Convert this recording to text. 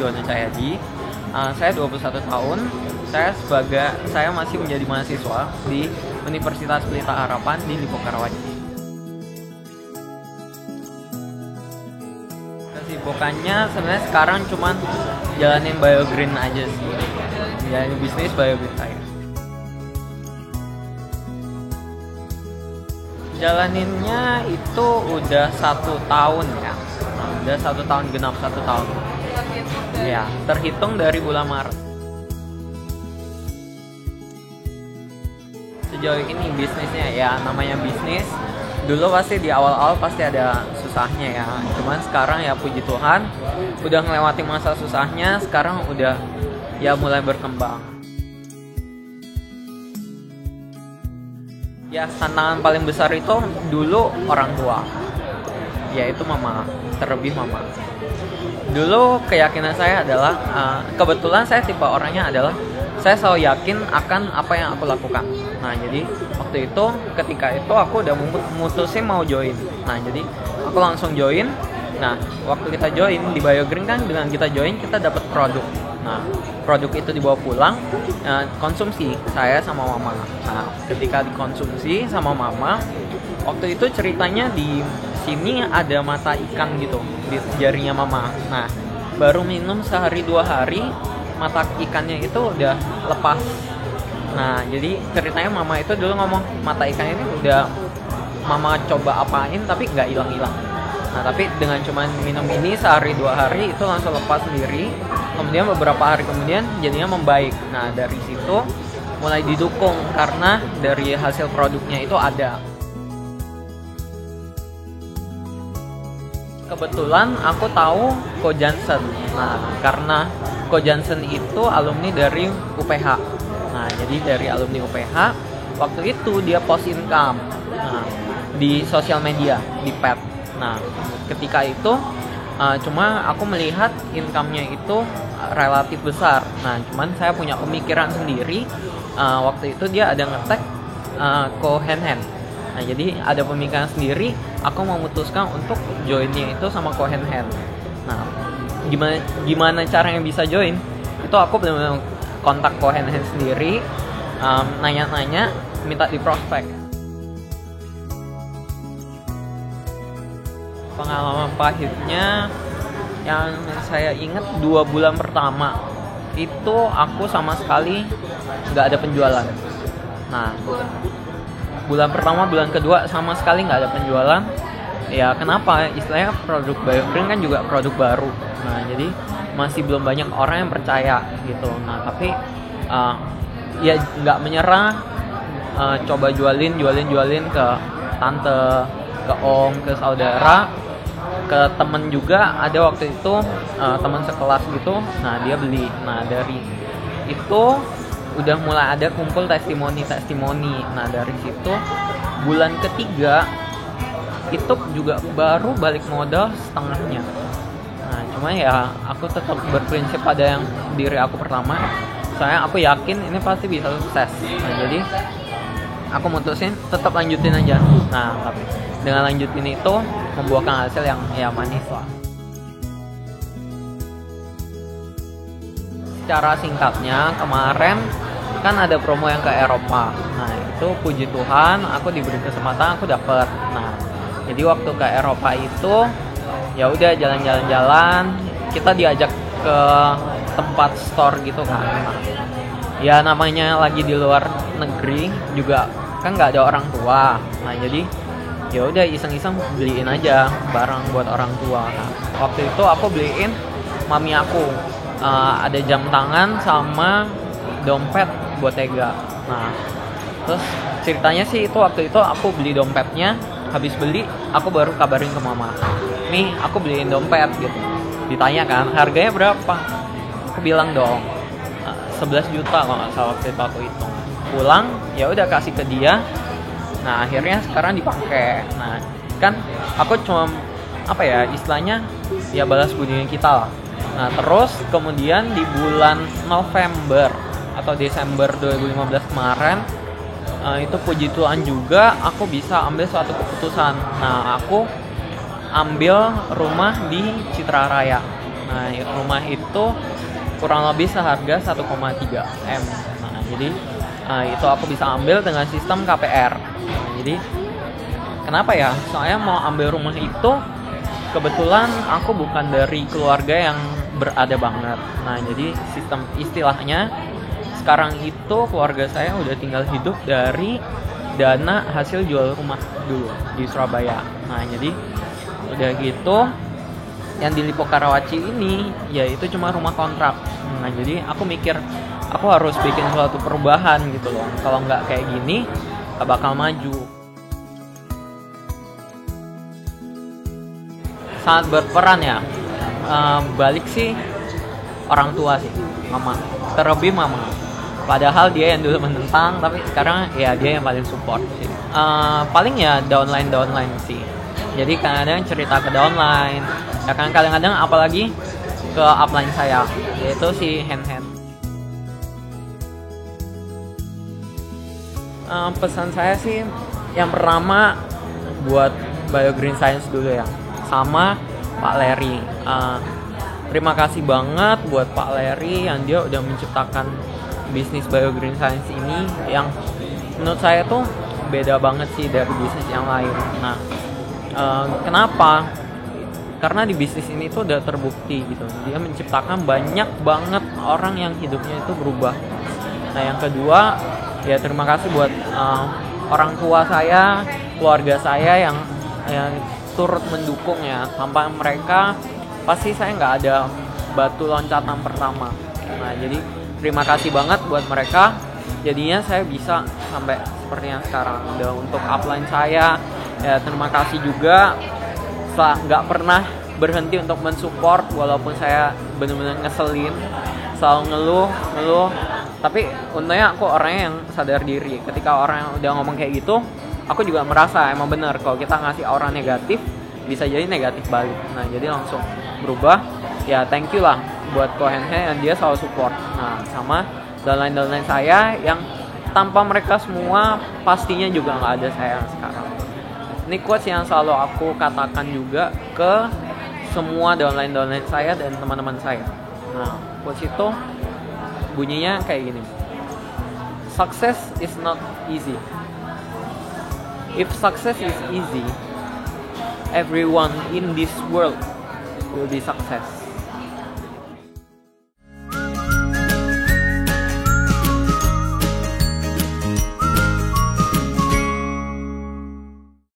Yono Cahyadi. Saya 21 tahun. Saya masih menjadi mahasiswa di Universitas Pelita Harapan di Lipo Karawaci. Kesibukannya sebenarnya sekarang cuman jalanin biogreen aja sih. Jalanin bisnis biogreen saya. Jalaninnya itu udah 1 tahun ya. Udah 1 tahun, genap 1 tahun. Ya, terhitung dari bulan Maret. Sejauh ini bisnisnya ya, namanya bisnis. Dulu pasti di awal-awal pasti ada susahnya ya. Cuman sekarang ya puji Tuhan udah ngelewati masa susahnya, sekarang udah ya mulai berkembang. Ya, tantangan paling besar itu dulu orang tua, yaitu mama, terlebih mama. Dulu keyakinan saya adalah, kebetulan saya tipe orangnya adalah, saya selalu yakin akan apa yang aku lakukan. Nah, jadi waktu itu, ketika itu aku udah mutusin mau join. Nah, jadi aku langsung join. Nah, waktu kita join di biogreen kan, dengan kita join kita dapat produk. Nah, produk itu dibawa pulang, konsumsi saya sama mama. Nah, ketika dikonsumsi sama mama, waktu itu ceritanya di sini ada mata ikan gitu di jarinya mama. Nah, baru minum sehari 2 hari, mata ikannya itu udah lepas. Nah, jadi ceritanya mama itu dulu ngomong, mata ikan ini udah mama coba apain tapi nggak hilang-hilang. Nah, tapi dengan cuman minum ini sehari 2 hari itu langsung lepas sendiri. Kemudian beberapa hari kemudian jadinya membaik. Nah, dari situ mulai didukung karena dari hasil produknya itu ada. Kebetulan aku tahu Ko Jansen. Nah, karena Ko Jansen itu alumni dari UPH. Nah, jadi dari alumni UPH, waktu itu dia post income di sosial media, di pet. Nah, ketika itu cuma aku melihat income-nya itu relatif besar. Nah, cuman saya punya pemikiran sendiri. Waktu itu dia ada nge-tag Ko Hen Hen. Nah, jadi ada pemikiran sendiri, aku memutuskan untuk joinnya itu sama Ko Hen Hen. Nah, gimana caranya bisa join? Itu aku benar-benar kontak Ko Hen Hen sendiri, nanya-nanya, minta di prospek. Pengalaman pahitnya yang saya ingat 2 bulan pertama itu aku sama sekali nggak ada penjualan. Nah, bulan pertama, bulan kedua sama sekali nggak ada penjualan. Ya kenapa? Istilahnya produk biogreen kan juga produk baru. Nah, jadi masih belum banyak orang yang percaya gitu. Nah, tapi ya nggak menyerah, coba jualin ke tante, ke om, ke saudara, ke temen juga. Ada waktu itu teman sekelas gitu. Nah, dia beli. Nah, dari itu udah mulai ada kumpul testimoni. Nah, dari situ bulan ketiga itu juga baru balik modal setengahnya. Nah, cuma ya aku tetap berprinsip pada yang diri aku pertama. Soalnya aku yakin ini pasti bisa sukses. Nah, jadi aku mutusin tetap lanjutin aja. Nah, tapi dengan lanjutin itu membuahkan hasil yang ya manis lah. Secara singkatnya, kemarin kan ada promo yang ke Eropa. Nah, itu puji Tuhan aku diberi kesempatan, aku dapet. Nah, jadi waktu ke Eropa itu ya udah jalan-jalan, kita diajak ke tempat store gitu kan. Nah, ya namanya lagi di luar negeri juga kan nggak ada orang tua. Nah, jadi ya udah iseng-iseng beliin aja barang buat orang tua. Nah, waktu itu aku beliin mami aku ada jam tangan sama dompet Bottega. Nah, terus ceritanya sih itu waktu itu aku beli dompetnya, habis beli aku baru kabarin ke mama, nih aku beliin dompet gitu. Ditanya kan harganya berapa, aku bilang dong 11 juta kalau nggak salah waktu itu aku hitung. Pulang ya udah kasih ke dia. Nah, akhirnya sekarang dipakai. Nah, kan aku cuma apa ya istilahnya ya balas budinya kita lah. Nah, terus kemudian di bulan November atau Desember 2015 kemarin itu puji Tuhan juga aku bisa ambil suatu keputusan. Nah, aku ambil rumah di Citra Raya. Nah, rumah itu itu kurang lebih seharga 1,3 M. Nah, jadi itu aku bisa ambil dengan sistem KPR. Nah, jadi kenapa ya? Soalnya mau ambil rumah itu kebetulan aku bukan dari keluarga yang berada banget. Nah, jadi sistem istilahnya sekarang itu keluarga saya udah tinggal hidup dari dana hasil jual rumah dulu di Surabaya. Nah, jadi udah gitu yang di Lippo Karawaci ini ya itu cuma rumah kontrak. Nah, jadi aku mikir aku harus bikin suatu perubahan gitu loh. Kalau nggak kayak gini gak bakal maju. Sangat berperan ya. Balik sih orang tua sih, mama, terlebih mama. Padahal dia yang dulu menentang, tapi sekarang ya dia yang paling support sih. Paling ya downline sih. Jadi kadang-kadang cerita ke downline, ya kan kadang-kadang apalagi ke upline saya, yaitu si hand. Pesan saya sih yang pertama buat Bio Green Science dulu ya, sama Pak Larry. Terima kasih banget buat Pak Larry yang dia udah menciptakan bisnis Bio Green Science ini yang menurut saya tuh beda banget sih dari bisnis yang lain. Nah, kenapa? Karena di bisnis ini tuh udah terbukti gitu. Dia menciptakan banyak banget orang yang hidupnya itu berubah. Nah, yang kedua ya terima kasih buat orang tua saya, keluarga saya yang turut mendukung ya. Tanpa mereka pasti saya nggak ada batu loncatan pertama. Nah, jadi terima kasih banget buat mereka. Jadinya saya bisa sampai seperti yang sekarang. Dan untuk upline saya, ya terima kasih juga. Nggak pernah berhenti untuk mensupport walaupun saya benar-benar ngeselin, selalu ngeluh. Tapi untungnya aku orangnya yang sadar diri. Ketika orang yang udah ngomong kayak gitu, aku juga merasa emang benar kalau kita ngasih aura negatif bisa jadi negatif balik. Nah, jadi langsung berubah. Ya thank you lah buat Kohenhe yang dia selalu support. Nah, sama downline saya yang tanpa mereka semua pastinya juga nggak ada saya sekarang. Ini quotes yang selalu aku katakan juga ke semua downline saya dan teman-teman saya. Nah, quotes itu bunyinya kayak gini. Success is not easy. If success is easy, everyone in this world will be success.